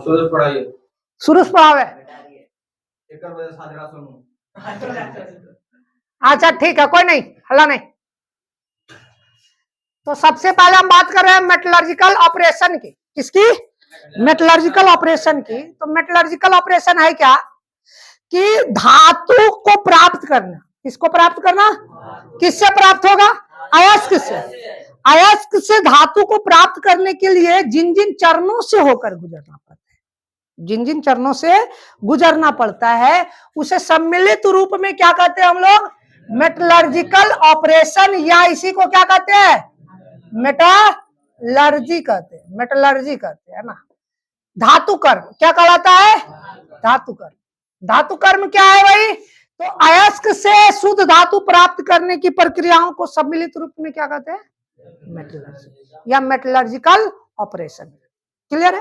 सूरज पढ़ाइए। सूरज पढ़ावे। अच्छा ठीक है, कोई नहीं, हल्ला नहीं। तो सबसे पहले हम बात कर रहे हैं मेटलर्जिकल ऑपरेशन की। किसकी? मेटलर्जिकल ऑपरेशन की। तो मेटलर्जिकल ऑपरेशन है क्या कि धातु को प्राप्त करना। किसको प्राप्त करना? किससे प्राप्त होगा? अयस्क से। अयस्क से धातु को प्राप्त करने के लिए जिन जिन चरणों से होकर गुजरना पड़ता है, जिन जिन चरणों से गुजरना पड़ता है, उसे सम्मिलित रूप में क्या कहते हैं हम लोग? मेटलर्जिकल ऑपरेशन, या इसी को क्या कहते हैं? मेटलर्जी कहते हैं। मेटलर्जी कहते हैं ना। धातु कर्म क्या कहलाता है? धातु कर्म। धातु कर्म क्या है भाई? तो अयस्क से शुद्ध धातु प्राप्त करने की प्रक्रियाओं को सम्मिलित रूप में क्या कहते हैं? मेटलर्जी या मेटलर्जिकल ऑपरेशन। क्लियर है?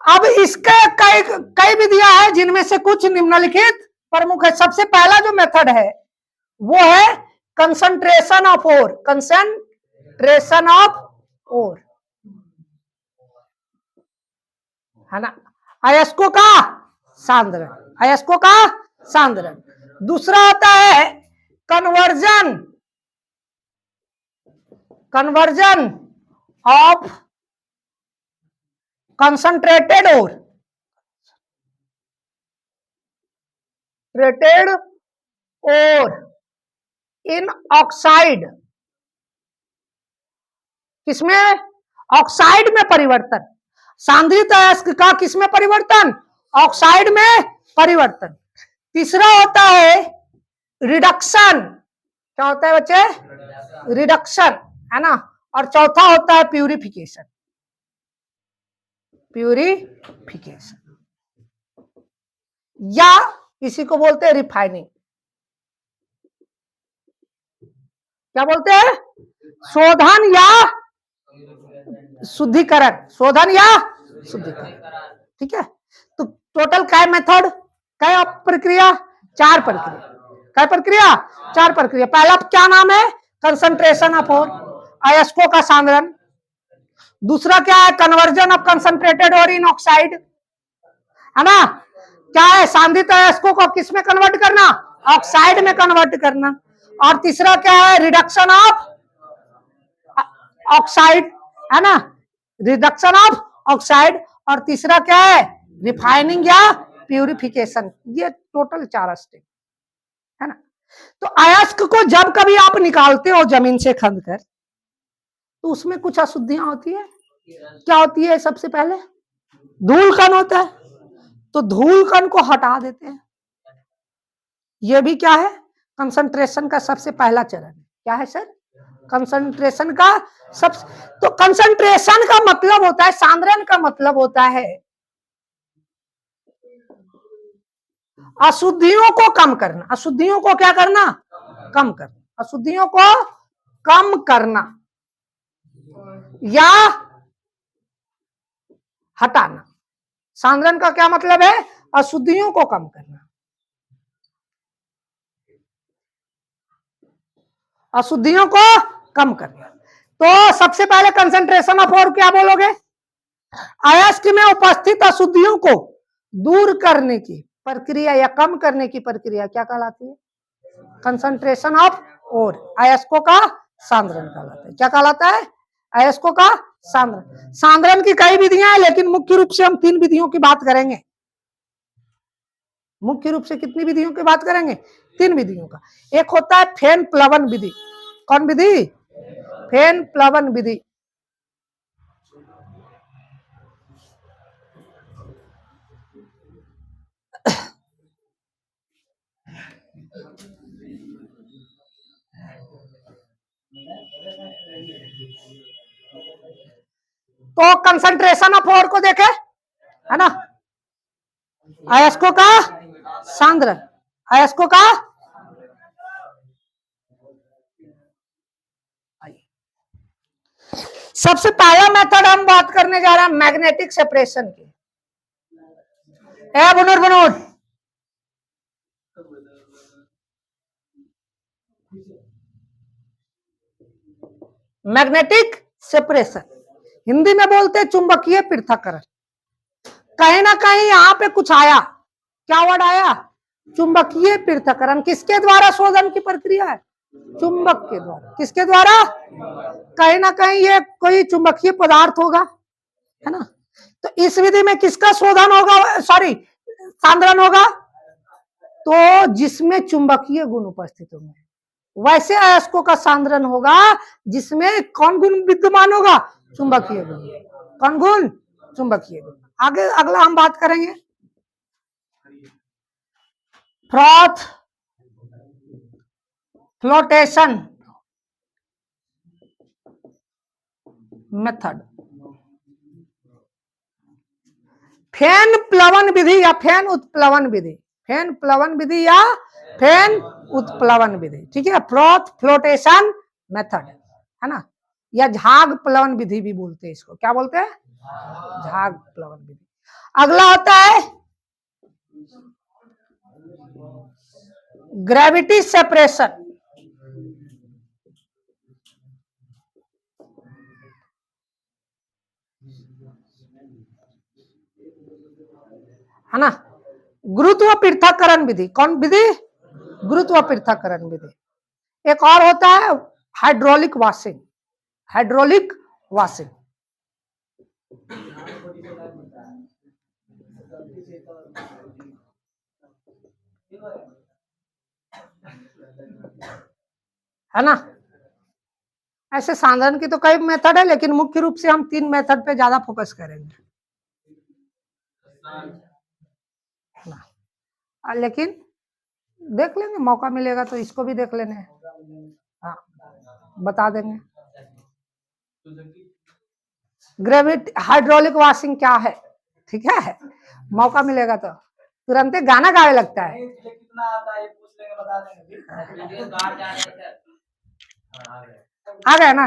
अब इसके कई विधियां हैं, जिनमें से कुछ निम्नलिखित प्रमुख है। सबसे पहला जो मेथड है वो है concentration of ore. Concentration of ore है ना, अयस्कों का सांद्रण, अयस्कों का सांद्रण। दूसरा होता है conversion, conversion of concentrated ore, treated ore in oxide. किसमें? ऑक्साइड में परिवर्तन। सांद्रित अयस्क का किसमें परिवर्तन? ऑक्साइड में परिवर्तन। तीसरा होता है रिडक्शन। क्या होता है बच्चे? रिडक्शन है ना। और चौथा होता है प्यूरिफिकेशन। प्यूरिफिकेशन या इसी को बोलते हैं रिफाइनिंग। क्या बोलते हैं? शोधन या शुद्धिकरण। शोधन या शुद्धिकरण। ठीक है। तो टोटल काय मेथड, काय प्रक्रिया? 4 प्रक्रिया। काय प्रक्रिया? 4 प्रक्रिया। पहला क्या नाम है? कंसंट्रेशन ऑफ ओर, अयस्कों का सांद्रण। दूसरा क्या है? Conversion of concentrated ore in oxide, है ना। क्या है? सांद्रित अयस्कों को किस में कन्वर्ट करना? ऑक्साइड में कन्वर्ट करना। और तीसरा क्या है? रिडक्शन ऑफ ऑक्साइड, है ना, रिडक्शन ऑफ ऑक्साइड। और तीसरा क्या है? रिफाइनिंग या प्यूरिफिकेशन। ये टोटल 4 स्टेप है ना। तो अयस्क को जब कभी आप निकालते हो जमीन से खंदकर, तो उसमें कुछ अशुद्धियां होती है। क्या होती है? सबसे पहले धूल कण होता है, तो धूल कण को हटा देते हैं। यह भी क्या है? कंसंट्रेशन का सबसे पहला चरण है। क्या है सर? कंसंट्रेशन का सब। तो कंसंट्रेशन का मतलब होता है, सांद्रण का मतलब होता है अशुद्धियों को कम करना। अशुद्धियों को क्या करना? कम करना। अशुद्धियों को कम करना या हटाना। सांद्रण का क्या मतलब है? अशुद्धियों को कम करना, अशुद्धियों को कम करना। तो सबसे पहले कंसंट्रेशन ऑफ ओर क्या बोलोगे? अयस्क में उपस्थित अशुद्धियों को दूर करने की प्रक्रिया या कम करने की प्रक्रिया क्या कहलाती है? कंसंट्रेशन ऑफ ओर। अयस्कों का सांद्रण कहलाता है। क्या कहलाता है? अयस्कों का सांद्रण। सांद्रण की कई विधियां हैं, लेकिन मुख्य रूप से हम 3 विधियों की बात करेंगे। मुख्य रूप से कितनी विधियों की बात करेंगे? 3 विधियों का। एक होता है फेन प्लवन विधि। कौन विधि? फेन प्लवन विधि। तो कंसंट्रेशन ऑफ ओर को देखे, है ना, अयस्कों का सांद्रण, अयस्कों का सबसे पहला मेथड हम बात करने जा रहे हैं मैग्नेटिक सेपरेशन की। बुनुर मैग्नेटिक सेपरेशन, हिंदी में बोलते हैं चुंबकीय पृथक्करण। कहीं ना कहीं यहाँ पे कुछ आया, क्या वर्ड आया? चुंबकीय पृथक्करण। किसके द्वारा शोधन की प्रक्रिया है? चुंबक के द्वारा। किसके द्वारा? कहीं ना कहीं ये कोई चुंबकीय पदार्थ होगा, है ना। तो इस विधि में किसका शोधन होगा, सॉरी सांद्रण होगा? तो जिसमें चुंबकीय गुण उपस्थित होंगे, वैसे अयस्कों का सांद्रण होगा जिसमें कौन गुण विद्यमान होगा? चुंबकीय गुण। कौन गुण? चुंबकीय गुण। आगे अगला हम बात करेंगे फ्रॉथ फ्लोटेशन मेथड। फेन प्लवन विधि या फेन उत्प्लवन विधि, फेन प्लवन विधि या फेन उत्प्लवन विधि, ठीक है। फ्रॉथ फ्लोटेशन मेथड, है ना, या झाग प्लवन विधि भी बोलते हैं इसको। क्या बोलते हैं? झाग प्लवन विधि। अगला होता है ग्रेविटी सेपरेशन, है ना। गुरुत्व पृथक्करण विधि। कौन विधि? गुरुत्व पृथक्करण विधि। एक और होता है हाइड्रोलिक वॉशिंग, हाइड्रोलिक वॉशिंग। है ना। ऐसे सांद्रण की तो कई मेथड है, लेकिन मुख्य रूप से हम 3 मेथड पे ज्यादा फोकस करेंगे, है ना। लेकिन देख लेंगे, मौका मिलेगा तो इसको भी देख लेने। हाँ, बता देंगे। ग्रेविटी हाइड्रोलिक वॉशिंग क्या है, ठीक है। मौका मिलेगा तो तुरंत गाना गाने लगता है। आ गए ना?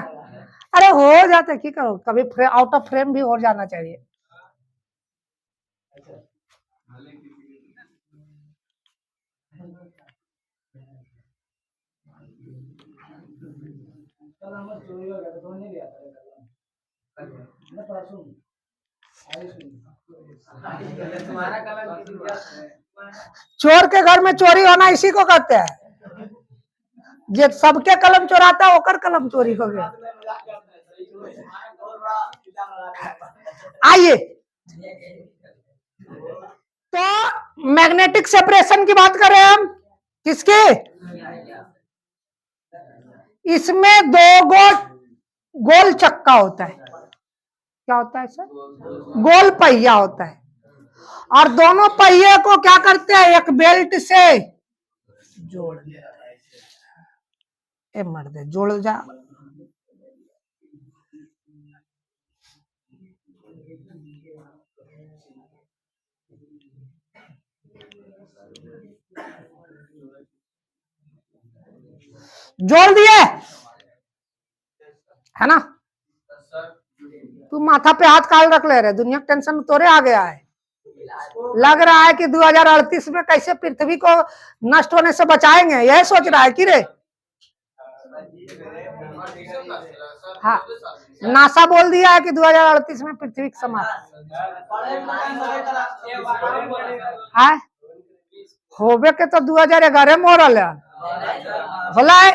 अरे हो जाते, की करो, कभी आउट ऑफ फ्रेम भी हो जाना चाहिए। चोर के घर में चोरी होना इसी को कहते हैं। जे सबके कलम चोराता है ओकर कलम चोरी हो गया। आइए, तो मैग्नेटिक सेपरेशन की बात करें हम, किसके? इसमें 2 गोल चक्का होता है। क्या होता है सर? गोल पहिया होता है, और दोनों पहिए को क्या करते हैं? एक बेल्ट से जोड़ देते हैं। मर्दे जोड़ जा। जोड़ दिए, है ना। तू माथा पे हाथ काल रख ले रहे, दुनिया का टेंशन तोरे आ गया है। लग रहा है कि 2038 में कैसे पृथ्वी को नष्ट होने से बचाएंगे, यह सोच रहा है कि रे? हाँ, नासा बोल दिया है कि 2038 में पृथ्वी की समाप्ति है। होबे के तो 2011 में हो रहा है, होला है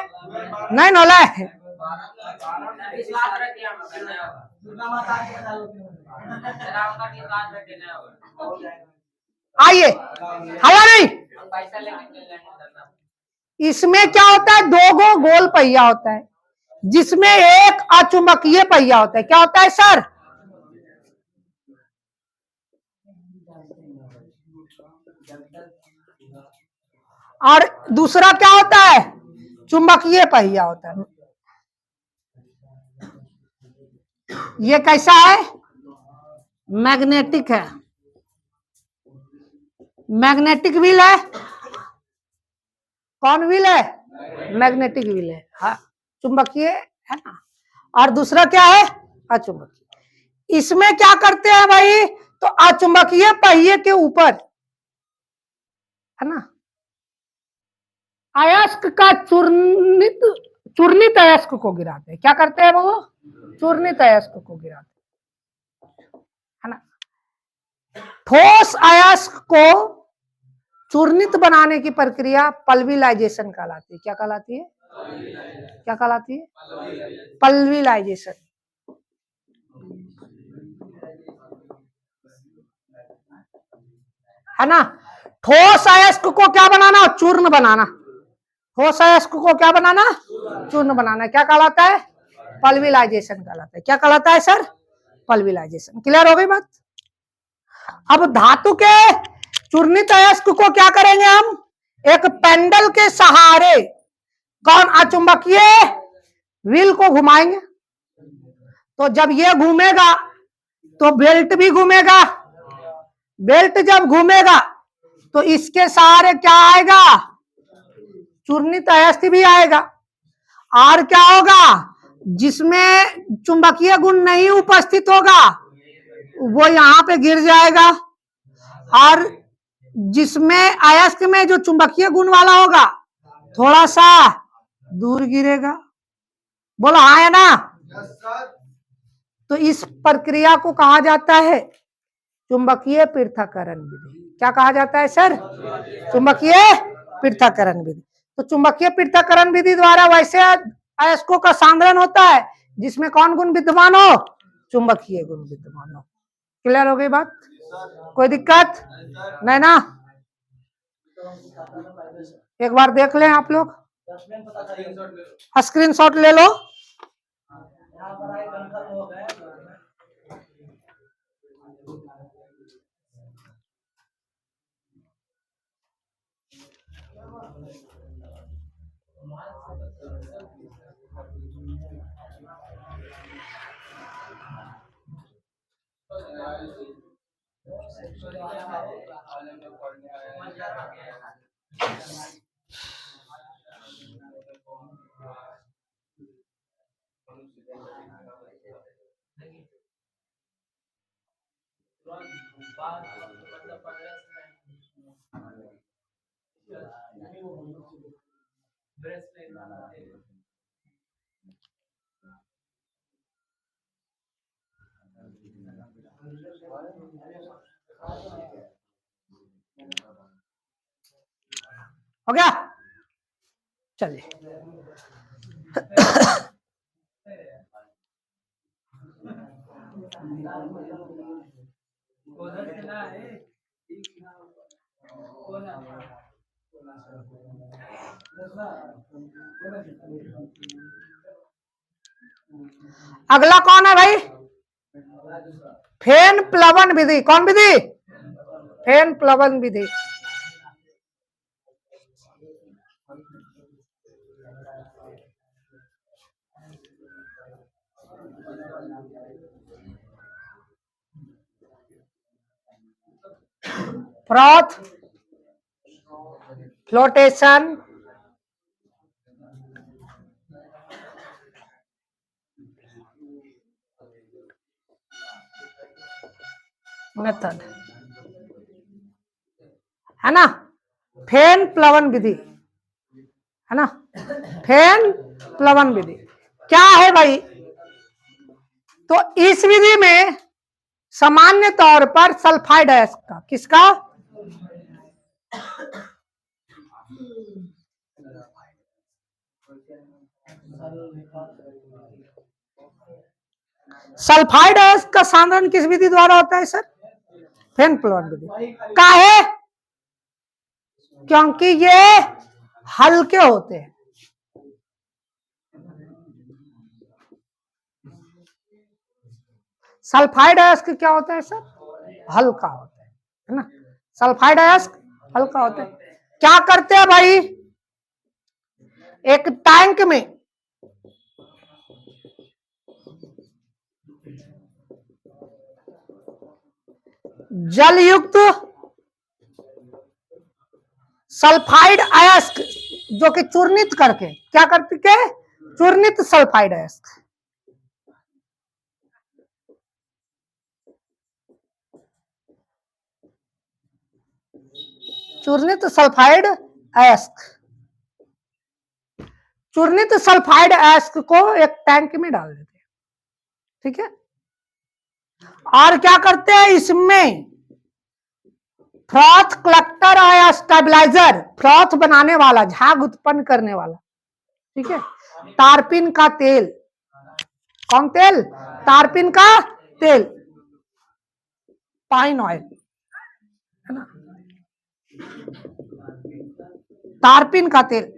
नहीं होला है। आइए, हवा नहीं। इसमें क्या होता है? 2 गोल पहिया होता है, जिसमें एक अचुंबकीय पहिया होता है। क्या होता है सर? और दूसरा क्या होता है? चुंबकीय पहिया होता है। ये कैसा है? मैग्नेटिक है, मैग्नेटिक व्हील है। कौन व्हील है? मैग्नेटिक व्हील है, हाँ, चुंबकीय है ना। और दूसरा क्या है? अचुंबकीय। इसमें क्या करते हैं भाई? तो अचुंबकीय पहिए के ऊपर, है ना, अयस्क का चूर्णित अयस्क को गिराते हैं। क्या करते हैं वो? चूर्णित अयस्क को गिराते हैं, है ना। ठोस अयस्क को चूर्णित बनाने की प्रक्रिया पल्विलाइजेशन कहलाती है। क्या कहलाती है? क्या कहलाती है? पल्विलाइजेशन। है ना? ठोस अयस्क को क्या बनाना? चूर्ण बनाना। ठोस अयस्क को क्या बनाना? चूर्ण बनाना। क्या कहलाता है? पल्विलाइजेशन कहलाता है। क्या कहलाता है सर? पल्विलाइजेशन। क्लियर हो गई बात? अब धातु के चूर्णित अयस्क को क्या करेंगे हम? एक पेंडल के सहारे कौन अचुंबकीय व्हील को घुमाएंगे। तो जब ये घूमेगा तो बेल्ट भी घूमेगा। बेल्ट जब घूमेगा तो इसके सहारे क्या आएगा? चूर्णित अयस्क भी आएगा। और क्या होगा? जिसमें चुंबकीय गुण नहीं उपस्थित होगा वो यहां पे गिर जाएगा, और जिसमें अयस्क में जो चुंबकीय गुण वाला होगा थोड़ा सा दूर गिरेगा। बोलो हाँ है ना? तो इस प्रक्रिया को कहा जाता है चुंबकीय पृथक्करण विधि। क्या कहा जाता है सर? चुंबकीय पृथक्करण विधि। तो चुंबकीय पृथक्करण विधि द्वारा वैसे अयस्कों का सांद्रण होता है जिसमें कौन गुण विद्यमान हो? चुंबकीय गुण विद्यमान हो। क्लियर हो गई बात? कोई दिक्कत नहीं ना? एक बार देख लें आप लोग, स्क्रीनशॉट ले लो। हो गया? चलिए अगला कौन है भाई? फेन प्लवन विधि। कौन विधि? फेन प्लवन विधि। फ्रॉथ फ्लोटेशन मेथड है ना? फेन प्लवन विधि है ना? फेन प्लवन विधि क्या है भाई? तो इस विधि में सामान्य तौर पर सल्फाइड अयस्क का, किसका? सल्फाइड अयस्क का सांद्रण किस विधि द्वारा होता है सर? फेन प्लवन विधि। काहे? क्योंकि ये हल्के होते हैं। सल्फाइड अयस्क क्या होता है सर? हल्का होता है ना? सल्फाइड अयस्क हल्का होता है। क्या करते हैं भाई? एक टैंक में जल युक्त सल्फाइड अयस्क जो कि चूर्णित करके क्या करते के? चूर्णित सल्फाइड अयस्क। चूर्णित सल्फाइड अयस्क, चूर्णित सल्फाइड अयस्क को एक टैंक में डाल देते हैं। ठीक है? और क्या करते हैं? इसमें फ्रॉथ कलेक्टर या स्टेबलाइजर, फ्रॉथ बनाने वाला, झाग उत्पन्न करने वाला, ठीक है। तारपीन का तेल, कौन तेल? तारपीन का तेल, पाइन ऑयल, है ना। तारपीन का तेल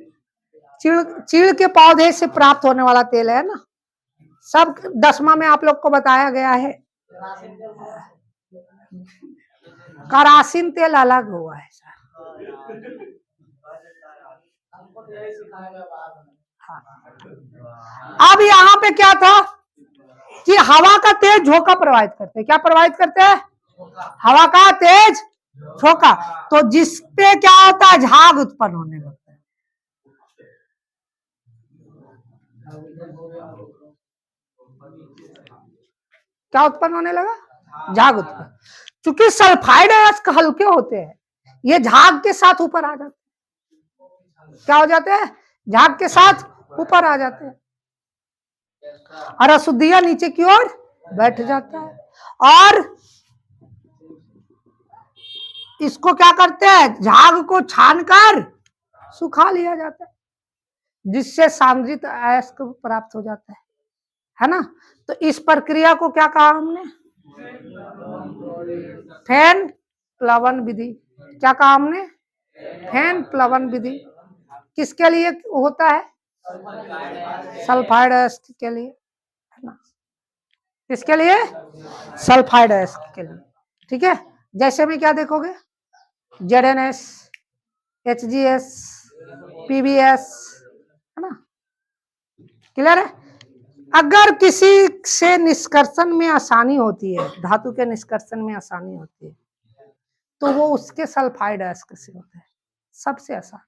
चीड़ के पौधे से प्राप्त होने वाला तेल है ना, सब 10वां में आप लोग को बताया गया है। करासीन तेल अलग हुआ है सर। हाँ। अब यहाँ पे क्या था कि हवा का तेज झोंका प्रवाहित करते हैं। क्या प्रवाहित करते हैं? हवा का तेज झोंका। तो जिसपे क्या होता है? झाग उत्पन्न होने लगता है। क्या उत्पन्न होने लगा? झाग उत्पन्न। चूंकि सल्फाइड अयस्क हल्के होते हैं, ये झाग के साथ ऊपर आ जाते हैं। क्या हो जाते हैं? झाग के साथ ऊपर आ जाते हैं और अशुद्धियां नीचे की ओर बैठ जाता है। और इसको क्या करते हैं? झाग को छानकर सुखा लिया जाता है, जिससे सांद्रित अयस्क प्राप्त हो जाता है ना। तो इस प्रक्रिया को क्या कहा हमने? फेन प्लवन विधि। क्या कहा हमने? फेन प्लवन विधि। किसके लिए होता है? सल्फाइड अयस्क के लिए, है ना। किसके लिए? सल्फाइड अयस्क के लिए, ठीक है। जैसे में क्या देखोगे? ZnS, HgS, PbS, है ना। क्लियर है? अगर किसी से निष्कर्षण में आसानी होती है, धातु के निष्कर्षण में आसानी होती है, तो वो उसके सल्फाइड अयस्क से होता है, सबसे आसान,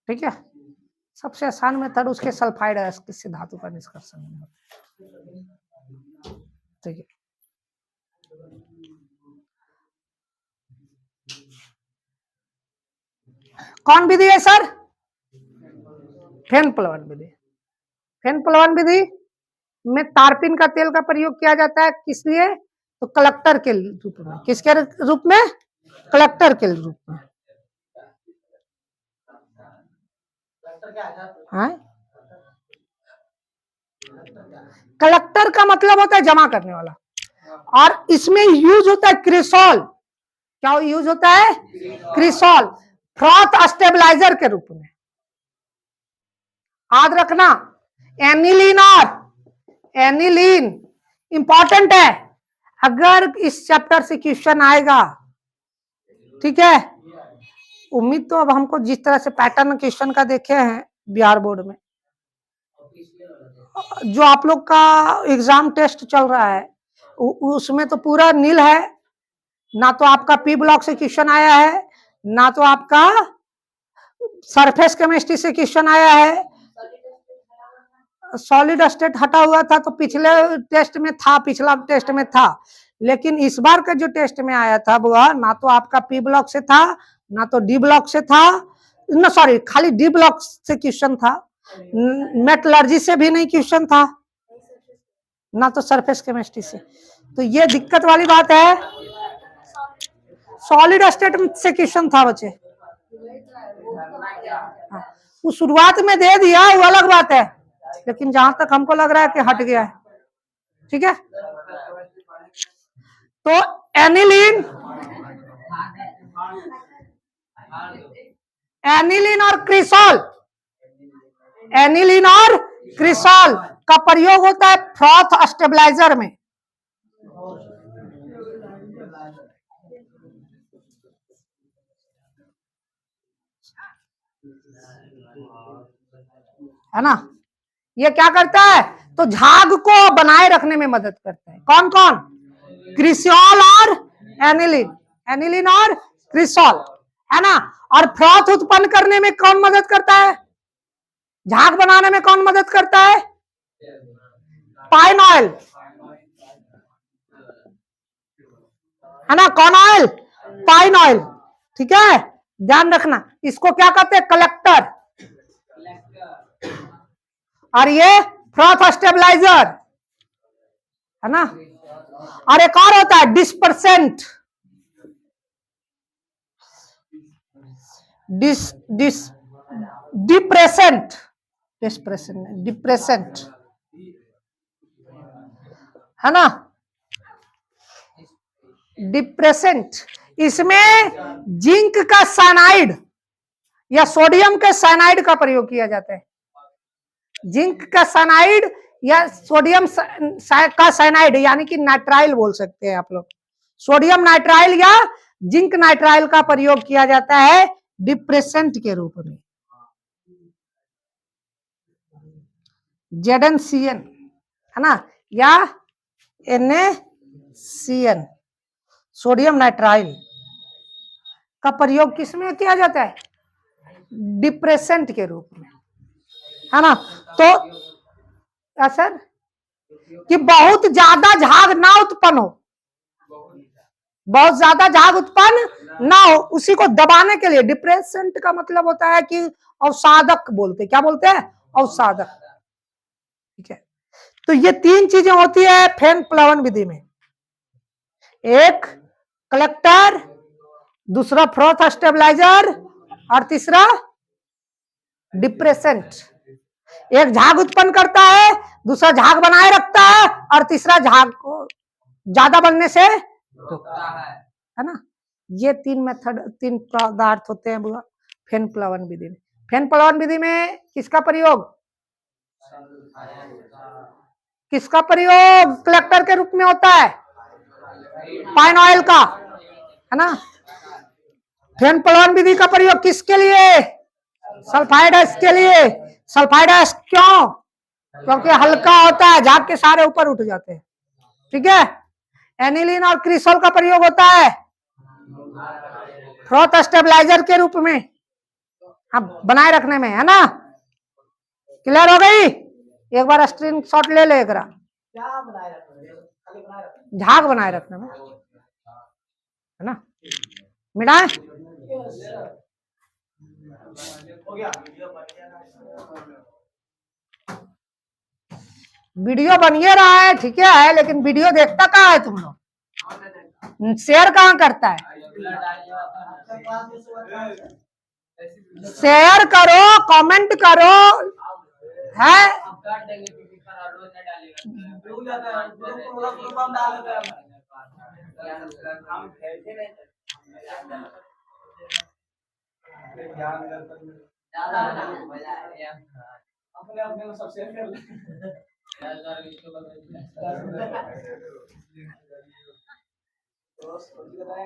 ठीक है। सबसे आसान मेथड उसके सल्फाइड अयस्क से धातु का निष्कर्षण होता है, ठीक है। कौन विधि है सर? फेन प्लवन विधि। फेन प्लवन विधि में तारपीन का तेल का प्रयोग किया जाता है। किस लिए? तो कलेक्टर के रूप में। किसके रूप में? कलेक्टर के रूप में। हाँ? कलेक्टर का मतलब होता है जमा करने वाला, और इसमें यूज होता है क्रिसॉल। क्या यूज होता है? क्रिसॉल, फ्रॉथ स्टेबलाइजर के रूप में। याद रखना, एनिलीन और एनिलीन इंपॉर्टेंट है। अगर इस चैप्टर से क्वेश्चन आएगा, ठीक है। उम्मीद तो अब हमको जिस तरह से पैटर्न क्वेश्चन का देखे हैं बिहार बोर्ड में, जो आप लोग का एग्जाम टेस्ट चल रहा है उसमें तो पूरा नील है। ना तो आपका पी ब्लॉक से क्वेश्चन आया है, ना तो आपका सरफेस केमिस्ट्री से क्वेश्चन आया है। सॉलिड स्टेट हटा हुआ था तो पिछले टेस्ट में था, पिछला टेस्ट में था, लेकिन इस बार का जो टेस्ट में आया था वह ना तो आपका पी ब्लॉक से था, ना तो डी ब्लॉक से था, ना सॉरी खाली डी ब्लॉक से क्वेश्चन था, मेटलर्जी से भी नहीं क्वेश्चन था, ना तो सरफेस केमिस्ट्री से। तो ये दिक्कत वाली बात है। सॉलिड स्टेट से क्वेश्चन था बच्चे, वो शुरुआत में दे दिया वो अलग बात है, लेकिन जहां तक हमको लग रहा है कि हट गया है, ठीक है। तो एनिलीन, एनिलीन और क्रिसॉल, एनिलीन और क्रिसॉल का प्रयोग होता है फ्रॉथ स्टेबलाइजर में। है ना। ये क्या करता है? तो झाग को बनाए रखने में मदद करता है। कौन कौन? क्रिसॉल और एनिलीन, एनिलीन और क्रिसॉल, है ना। और फ्रॉथ उत्पन्न करने में कौन मदद करता है? झाग बनाने में कौन मदद करता है? पाइन ऑयल, है ना। कौन ऑयल? पाइन ऑयल, ठीक है। ध्यान रखना, इसको क्या कहते हैं? कलेक्टर। और ये फ्रॉथ स्टेबलाइजर, है ना। और एक और होता है डिस्पर्सेंट, डिप्रेसेंट, डिप्रेसेंट है ना, डिप्रेसेंट। इसमें जिंक का साइनाइड या सोडियम के साइनाइड का प्रयोग किया जाता है। जिंक का साइनाइड या सोडियम का साइनाइड यानी कि नाइट्राइल बोल सकते हैं आप लोग। सोडियम नाइट्राइल या जिंक नाइट्राइल का प्रयोग किया जाता है डिप्रेसेंट के रूप में। ZnCN है ना, या NaCN, सोडियम नाइट्राइल का प्रयोग किसमें किया जाता है? डिप्रेसेंट के रूप में, है ना। तो सर कि बहुत ज्यादा झाग ना उत्पन्न हो, बहुत ज्यादा झाग उत्पन्न ना हो, उसी को दबाने के लिए डिप्रेसेंट का मतलब होता है कि अवसादक बोलते, क्या बोलते हैं? अवसादक। ठीक है, तो ये तीन चीजें होती है फेन प्लवन विधि में। एक कलेक्टर, दूसरा फ्रोथ स्टेबलाइजर और तीसरा डिप्रेसेंट। एक झाग उत्पन्न करता है, दूसरा झाग बनाए रखता है और तीसरा झाग को ज्यादा बनने से रोकता है ना। ये तीन मेथड, तीन पदार्थ होते हैं फेन प्लवन विधि में। फेन प्लवन विधि में किसका प्रयोग, किसका प्रयोग कलेक्टर के रूप में होता है? पाइन ऑयल का, है ना। फेन प्लवन विधि का प्रयोग किसके लिए? सल्फाइड एश के लिए। सल्फाइड एश क्यों? क्योंकि हल्का होता है, झाग के सारे ऊपर उठ जाते हैं। ठीक है। एनिलीन और क्रिसोल का प्रयोग होता है फ्रोथ स्टेबलाइजर के रूप में, हाँ, बनाए रखने में, है ना। क्लियर हो गई? एक बार स्क्रीन शॉट ले ले, झाग बनाए रखने में, है ना। मिटाए वीडियो बनिए रहा है, ठीक है, लेकिन वीडियो देखता कहाँ है तुम लोग? शेयर कहाँ करता है? शेयर करो, कमेंट करो, है।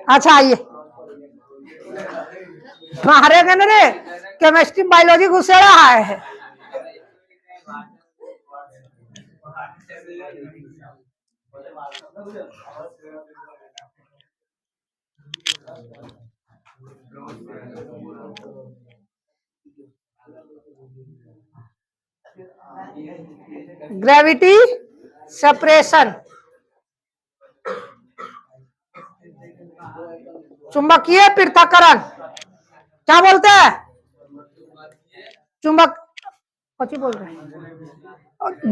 अच्छा आइए, मारे गए रे, केमिस्ट्री बायोलॉजी घुसे रहा है। ग्रेविटी सेपरेशन, चुंबकीय पृथक्करण, क्या बोलते हैं? चुंबक, कौन बोल रहे हैं?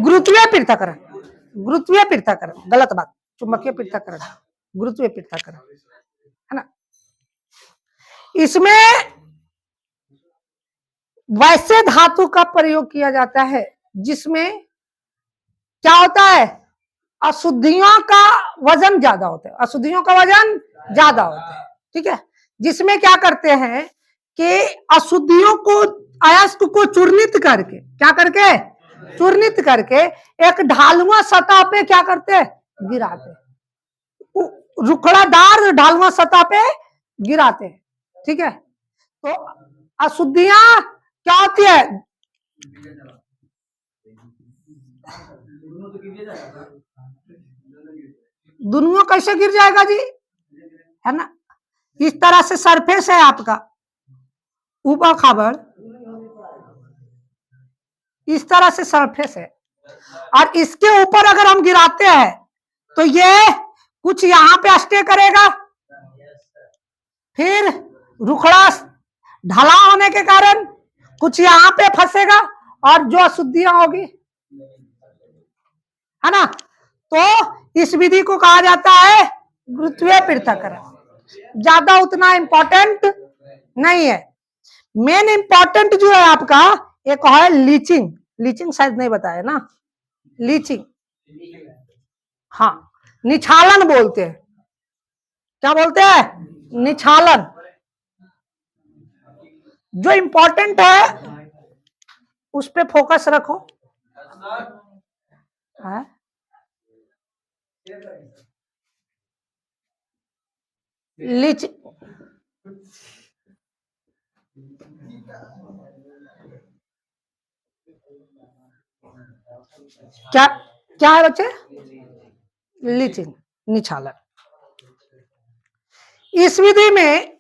गुरुत्वीय पृथक्करण, गुरुत्वीय पृथक्करण, गलत बात। चुंबकीय पृथक्करण, गुरुत्वीय पृथक्करण, है ना। इसमें वैसे धातु का प्रयोग किया जाता है जिसमें क्या होता है? अशुद्धियों का वजन ज्यादा होता है, अशुद्धियों का वजन ज्यादा होता है। ठीक है, जिसमें क्या करते हैं कि अशुद्धियों को, अयस्क को चूर्णित करके, क्या करके? चूर्णित करके एक ढालुआ सतह पे क्या करते हैं? गिराते, रुखड़ादार ढालुआ सतह पे गिराते हैं। ठीक है, तो अशुद्धियां क्या होती है? दोनों कैसे गिर जाएगा जी, है ना। इस तरह से सरफेस है आपका ऊपर खाबर, इस तरह से सरफेस है, और इसके ऊपर अगर हम गिराते हैं तो ये कुछ यहाँ पे स्टे करेगा, फिर रुखड़ा ढला होने के कारण कुछ यहाँ पे फंसेगा, और जो अशुद्धियां होगी, है ना। तो इस विधि को कहा जाता है गुरुत्वीय पृथक्करण। ज्यादा उतना इंपॉर्टेंट नहीं है। मेन इंपॉर्टेंट जो है आपका एक है लीचिंग, लीचिंग शायद नहीं बताया ना, लीचिंग, हाँ निछालन बोलते हैं, क्या बोलते हैं, निछालन। जो इंपॉर्टेंट है उस पे फोकस रखो। है? लीच क्या क्या है बच्चे, लीचिंग, निछालन। इस विधि में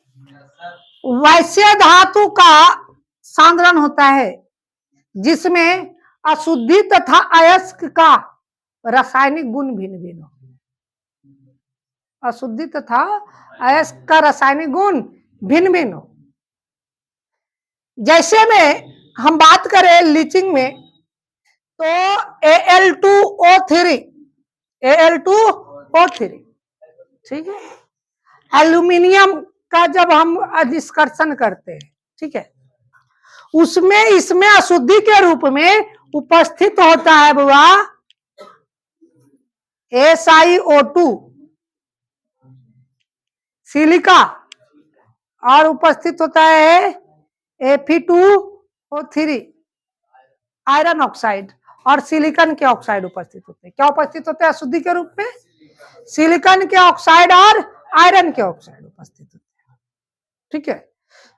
वैश्य धातु का सांद्रण होता है जिसमें अशुद्धि तथा अयस्क का रासायनिक गुण भिन्न भिन्न हो। अशुद्धि तथा अयस्क का रासायनिक गुण भिन्न भिन्न हो। जैसे में हम बात करें लीचिंग में तो Al2O3, Al2O3, ठीक है। एल्यूमिनियम का जब हम निष्कर्षण करते हैं, ठीक है, उसमें इसमें अशुद्धि के रूप में उपस्थित होता है बुआ SiO2 सिलिका, और उपस्थित होता है Fe2O3 आयरन ऑक्साइड, और सिलिकॉन के ऑक्साइड उपस्थित होते हैं। क्या उपस्थित होते हैं अशुद्धि के रूप में, सिलिकॉन के ऑक्साइड और आयरन के ऑक्साइड उपस्थित होते हैं, ठीक है।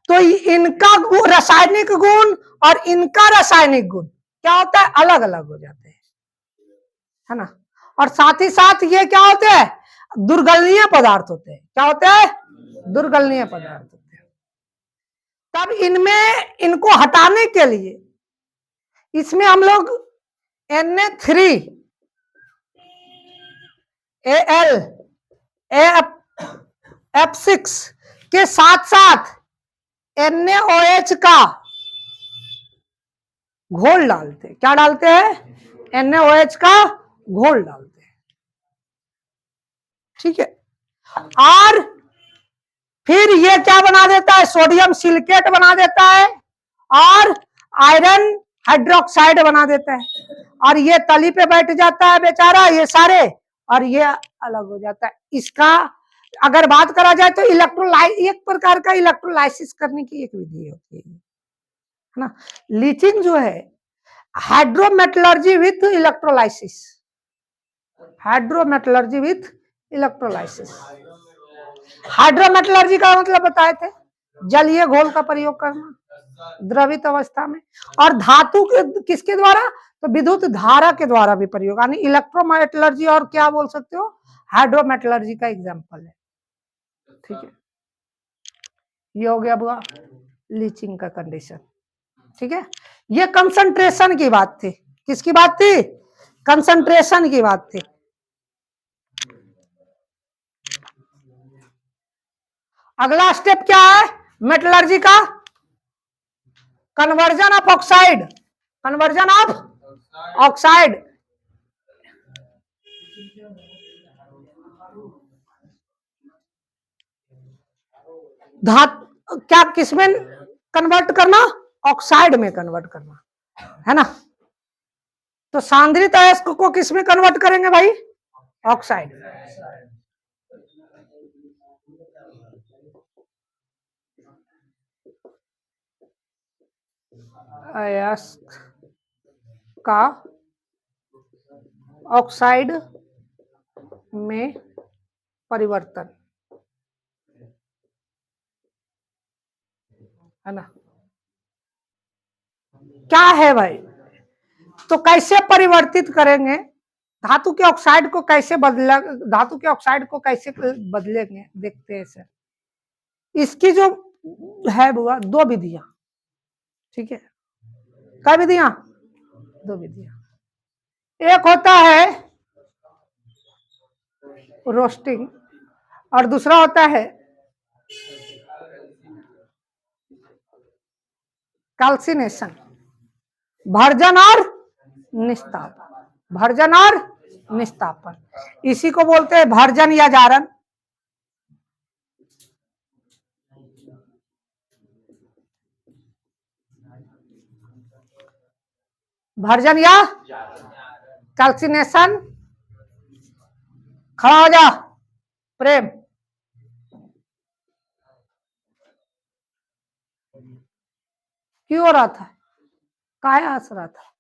तो इनका रासायनिक गुण और इनका रासायनिक गुण क्या होता है, अलग अलग हो जाते हैं, है ना। और साथ ही साथ ये क्या होते हैं, दुर्गलनीय पदार्थ होते हैं। क्या होते हैं, दुर्गलनीय पदार्थ होते हैं। तब इनमें इनको हटाने के लिए इसमें हम लोग Na3Al F6 के साथ साथ NaOH का घोल डालते हैं। क्या डालते हैं, NaOH का घोल डालते हैं, ठीक है। और फिर ये क्या बना देता है, सोडियम सिलिकेट बना देता है और आयरन हाइड्रोक्साइड बना देता है, और ये तली पे बैठ जाता है बेचारा ये सारे, और ये अलग हो जाता है। इसका अगर बात करा जाए तो एक प्रकार का इलेक्ट्रोलाइसिस करने की एक विधि होती है ना। लीचिंग जो है hydrometallurgy with electrolysis, hydrometallurgy with electrolysis. Hydrometallurgy का मतलब बताए थे, जलीय घोल का प्रयोग करना द्रवित अवस्था में, और धातु के किसके द्वारा, तो विद्युत धारा के द्वारा भी प्रयोग, यानी इलेक्ट्रोमेटलर्जी और क्या बोल सकते हो, हाइड्रोमेटलर्जी का एग्जांपल है, ठीक है। ये हो गया बुआ लीचिंग का कंडीशन, ठीक है। ये कंसंट्रेशन की बात थी, किसकी बात थी, कंसंट्रेशन की बात थी। अगला स्टेप क्या है मेटलर्जी का, conversion of oxide, conversion of oxide. धातु क्या किसमें कन्वर्ट करना, ऑक्साइड में कन्वर्ट करना, है ना। तो सांद्रित अयस्क को किसमें कन्वर्ट करेंगे भाई, ऑक्साइड। अयस्क का ऑक्साइड में परिवर्तन, है ना। क्या है भाई, तो कैसे परिवर्तित करेंगे, धातु के ऑक्साइड को कैसे बदला, धातु के ऑक्साइड को कैसे बदलेंगे, देखते हैं सर। इसकी जो है बुआ दो विधियां, ठीक है। क्या विधियां, दो विधियां। एक होता है रोस्टिंग और दूसरा होता है कैल्सिनेशन, भर्जन और निस्तापन, भर्जन और निस्तापन। इसी को बोलते हैं भर्जन या जारन। भर्जन या कैल्सिनेशन, खड़ा हो जा प्रेम। क्यों हो रहा था, काहे हंस रहा था?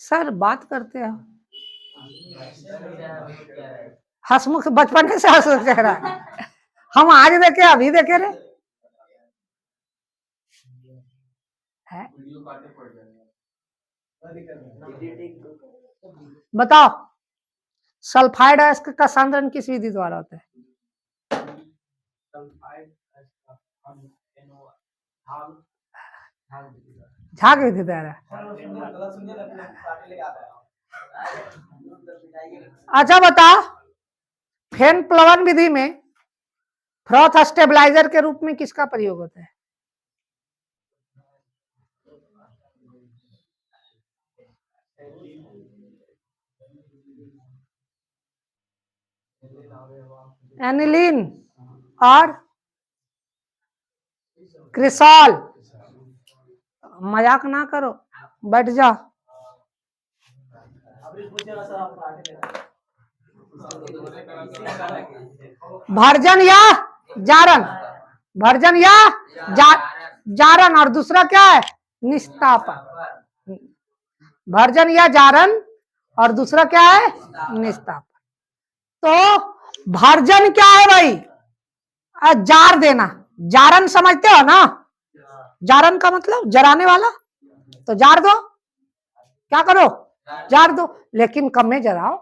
सर बात करते हैं, हंसमुख बचपन से हंसमुख चेहरा हम आज देखे अभी देखे रे है? बताओ सल्फाइड अयस्क का सांद्रण किस विधि द्वारा होता है? झाग विधि द्वारा। अच्छा बता, फेन प्लवन विधि में फ्रॉथ स्टेबलाइजर के रूप में किसका प्रयोग होता है? एनिलीन और क्रिसॉल। मजाक ना करो, बैठ जा। भर्जन या जारन, भर्जन या जारन, और दूसरा क्या है? निस्तापन। भर्जन या जारन और दूसरा क्या है? निस्तापन। तो भर्जन क्या है भाई? जार देना। जारन समझते हो ना? जारन का मतलब जराने वाला, तो जार दो, क्या करो? जार दो, लेकिन कम में जराओ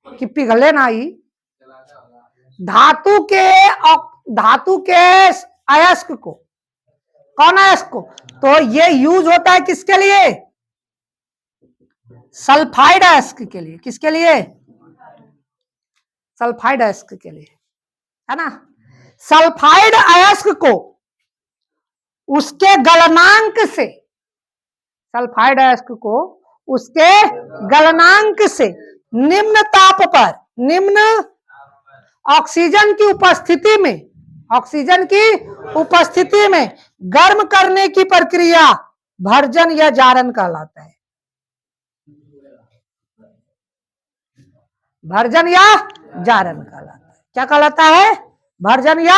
कि पिघले ना ही। धातु के अयस्क को, कौन अयस्क को? तो ये यूज होता है किसके लिए? सल्फाइड अयस्क के लिए। किसके लिए? सल्फाइड अयस्क के लिए, है ना? सल्फाइड अयस्क को उसके गलनांक से, सल्फाइड अयस्क को उसके गलनांक से निम्न ताप पर, निम्न ऑक्सीजन की उपस्थिति में, ऑक्सीजन की उपस्थिति में गर्म करने की प्रक्रिया भर्जन या जारन कहलाता है। भर्जन या जारन कहलाता है। क्या कहलाता है? भर्जन या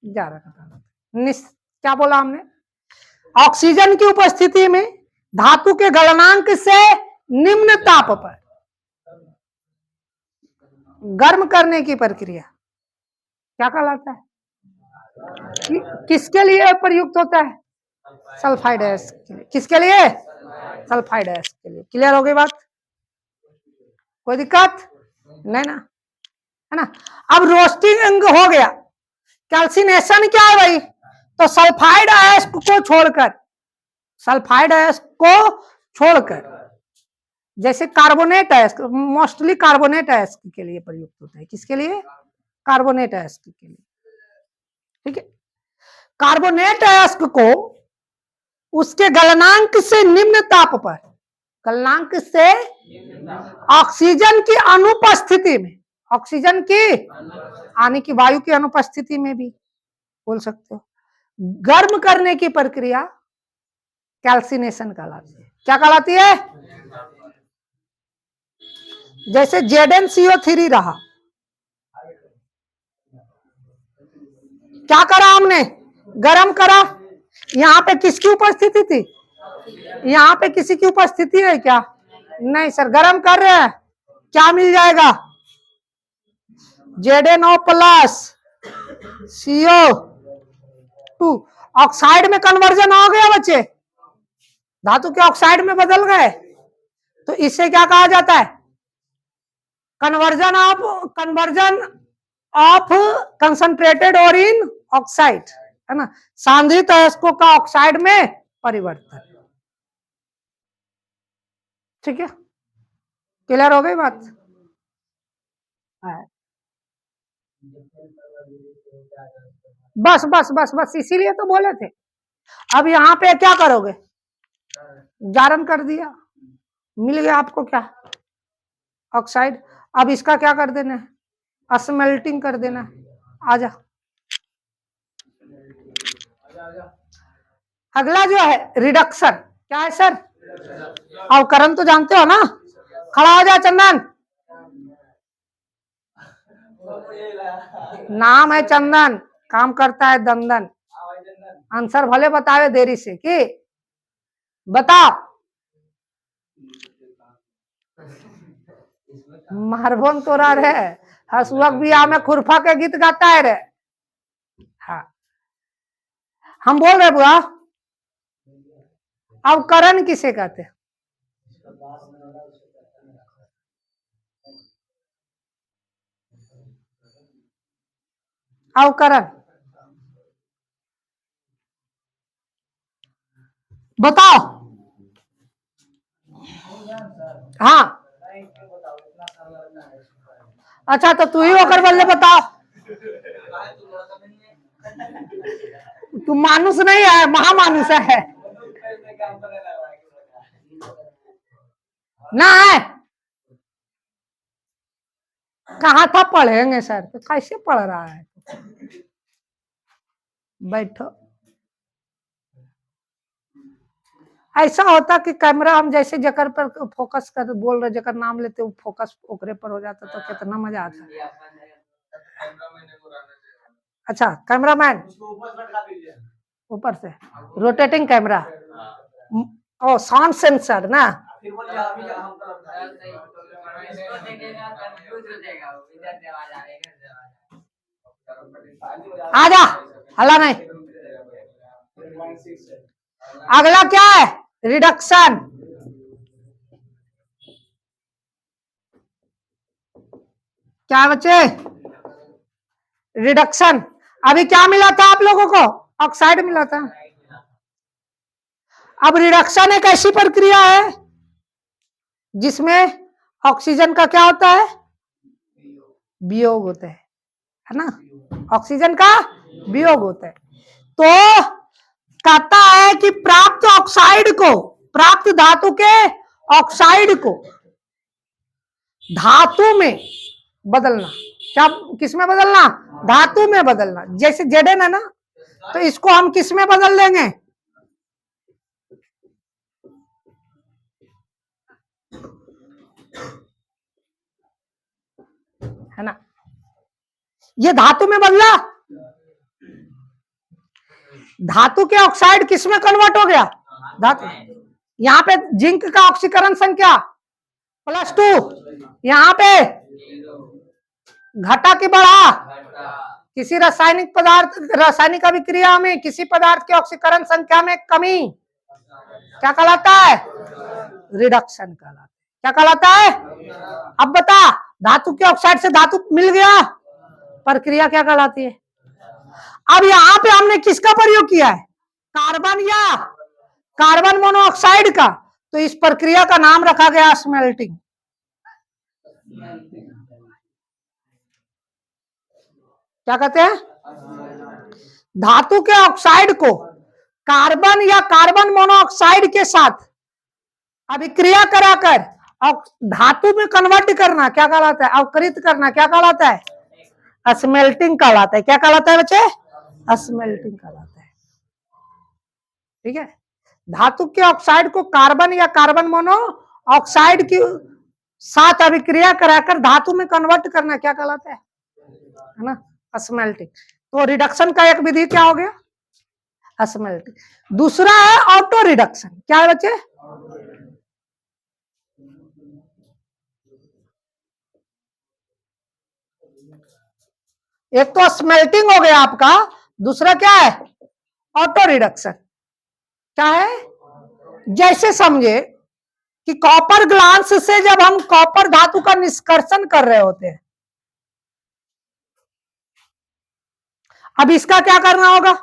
जारन कहलाता है। क्या बोला हमने? ऑक्सीजन की उपस्थिति में धातु के गलनांक से निम्न ताप पर गर्म करने की प्रक्रिया क्या कहलाता है? किसके लिए प्रयुक्त होता है? सल्फाइड अयस्क के लिए। किसके लिए? सल्फाइड अयस्क के लिए। क्लियर हो गई बात? कोई दिक्कत नहीं ना, है ना? अब रोस्टिंग हो गया। कैल्सिनेशन क्या है भाई? तो सल्फाइड अयस्क को छोड़कर, सल्फाइड अयस्क को छोड़कर, जैसे कार्बोनेट अयस्क, मोस्टली कार्बोनेट अयस्क के लिए प्रयुक्त होता है। किसके लिए? कार्बोनेट अयस्क के लिए। ठीक है, कार्बोनेट अयस्क को उसके गलनांक से निम्न ताप पर, गलनांक से ऑक्सीजन की अनुपस्थिति में, ऑक्सीजन की यानी कि वायु की अनुपस्थिति में भी बोल सकते हो, गर्म करने की प्रक्रिया कैल्सिनेशन कहलाती है। क्या कहलाती है? जैसे ZnCO3 रहा, क्या करा हमने? गरम करा। यहाँ पे किसकी उपस्थिति थी? यहाँ पे किसी की उपस्थिति है क्या? नहीं सर, गरम कर रहे हैं, क्या मिल जाएगा? ZnO प्लस CO2, ऑक्साइड में कन्वर्जन हो गया बच्चे, धातु के ऑक्साइड में बदल गए। तो इससे क्या कहा जाता है? कन्वर्जन ऑफ कंसंट्रेटेड और इन ऑक्साइड, है ना? सांद्रित अयस्कों का ऑक्साइड में परिवर्तन। ठीक है, क्लियर हो गई बात? बस बस बस बस, इसीलिए तो बोले थे। अब यहाँ पे क्या करोगे? जारन कर दिया, मिल गया आपको क्या? ऑक्साइड। अब इसका क्या कर देना है? स्मेल्टिंग कर देना है। आजा, अगला जो है रिडक्शन। क्या है सर? अवकरण तो जानते हो ना। खड़ा हो जा चंदन, नाम है चंदन, काम करता है दंदन। आंसर भले बतावे देरी से कि बताओ। मारबोन तोरा रे, हसुआ बिया में खुरफा के गीत गाता है रे। हाँ, हम बोल रहे बुआ, अवकरण किसे कहते हैं? अवकरण बताओ। हाँ, अच्छा तो तू ही होकर बल्ले बताओ। तू मानुस नहीं है, महामानुस है ना। है कहा था पढ़ेंगे सर, तो कैसे पढ़ रहा है? बैठो। ऐसा होता कि कैमरा हम जैसे जकर पर फोकस कर बोल रहे, जकर नाम लेते वो फोकस ओकरे पर हो जाता तो कितना मजा आता। अच्छा कैमरामैन ऊपर से रोटेटिंग कैमरा, ओ साउंड सेंसर ना। आजा, हला नहीं। अगला क्या है? रिडक्शन। क्या बच्चे? रिडक्शन। अभी क्या मिला था आप लोगों को? ऑक्साइड मिला था। अब रिडक्शन एक ऐसी प्रक्रिया है जिसमें ऑक्सीजन का क्या होता है? वियोग होता है ना। ऑक्सीजन का वियोग होता है। तो कहता है कि प्राप्त ऑक्साइड को, प्राप्त धातु के ऑक्साइड को धातु में बदलना। क्या किस में बदलना? धातु में बदलना। जैसे Zn है ना, तो इसको हम किस में बदल देंगे? है ना, ये धातु में बदला। धातु के ऑक्साइड किस में कन्वर्ट हो गया? धातु। यहाँ पे जिंक का ऑक्सीकरण संख्या +2, यहाँ पे घटा की बढ़ा। किसी रासायनिक पदार्थ, रासायनिक अभिक्रिया में किसी पदार्थ के ऑक्सीकरण संख्या में कमी क्या कहलाता है? रिडक्शन कहलाता है। क्या कहलाता है? अब बता, धातु के ऑक्साइड से धातु मिल गया, प्रक्रिया क्या कहलाती है? अब यहाँ पे हमने किसका प्रयोग किया है? कार्बन या कार्बन मोनोऑक्साइड का। तो इस प्रक्रिया का नाम रखा गया स्मेल्टिंग। क्या कहते हैं? धातु के ऑक्साइड को कार्बन या कार्बन मोनोऑक्साइड के साथ अभिक्रिया कराकर धातु में कन्वर्ट करना क्या कहलाता है? अवकरित करना क्या कहलाता है? स्मेल्टिंग कहलाता है। क्या कहलाता है बच्चे? स्मेल्टिंग कहलाता है। ठीक है, धातु के ऑक्साइड को कार्बन या कार्बन मोनोऑक्साइड की साथ अभिक्रिया कराकर धातु में कन्वर्ट करना क्या कहलाता है ना? स्मेल्टिंग। तो रिडक्शन का एक विधि क्या हो गया? स्मेल्टिंग। दूसरा है ऑटो रिडक्शन। क्या है बच्चे? एक तो स्मेल्टिंग हो गया आपका, दूसरा क्या है? Auto reduction. क्या है? जैसे समझे कि कॉपर ग्लास से जब हम कॉपर धातु का निष्कर्षण कर रहे होते हैं, अब इसका क्या करना होगा?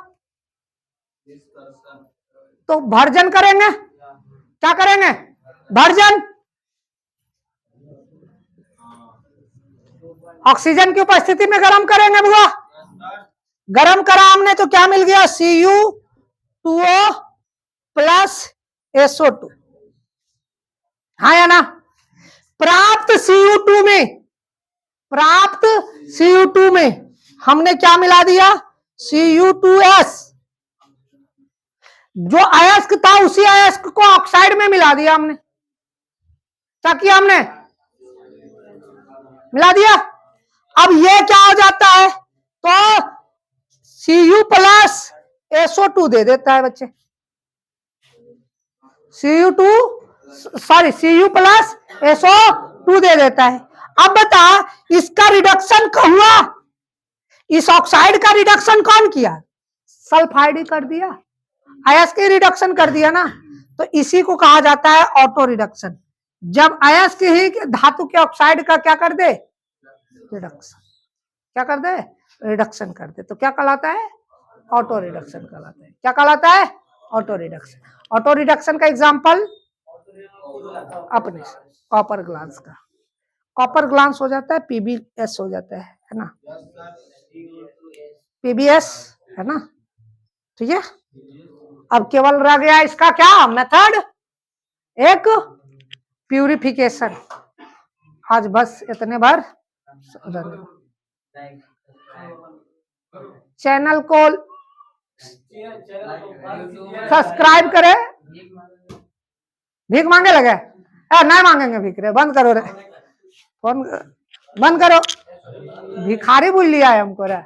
तो भर्जन करेंगे। क्या करेंगे? भर्जन। ऑक्सीजन की उपस्थिति में गर्म करेंगे बुआ। गर्म करा हमने तो क्या मिल गया? Cu2O + SO2। हाँ या ना? प्राप्त Cu2 में हमने क्या मिला दिया? Cu2S। जो अयस्क था उसी अयस्क को ऑक्साइड में मिला दिया हमने। क्या किया हमने? मिला दिया। अब ये क्या हो जाता है, तो Cu प्लस SO2 दे देता है बच्चे, Cu प्लस SO2 दे देता है। अब बता, इसका रिडक्शन कौन हुआ? इस ऑक्साइड का रिडक्शन कौन किया? सल्फाइड ही कर दिया, अयस्क के रिडक्शन कर दिया ना। तो इसी को कहा जाता है ऑटो रिडक्शन। जब अयस्क ही धातु के ऑक्साइड का क्या कर दे? रिडक्शन। क्या कर दे? रिडक्शन कर दे। तो क्या कहलाता है? ऑटो रिडक्शन कहलाता है। क्या कहलाता है? Auto reduction. ऑटो रिडक्शन का एग्जांपल अपने कॉपर ग्लास का, कॉपर ग्लास हो जाता है PbS हो जाता है ना, PbS है ना, ठीक है। अब केवल रह गया इसका क्या मेथड? एक प्यूरिफिकेशन। आज बस इतने भर। चैनल को सब्सक्राइब करे। भीख मांगे लगे? नहीं मांगेंगे भीख रे, बंद करो रे, फोन बंद करो। भिखारी बोल लिया है हमको रे।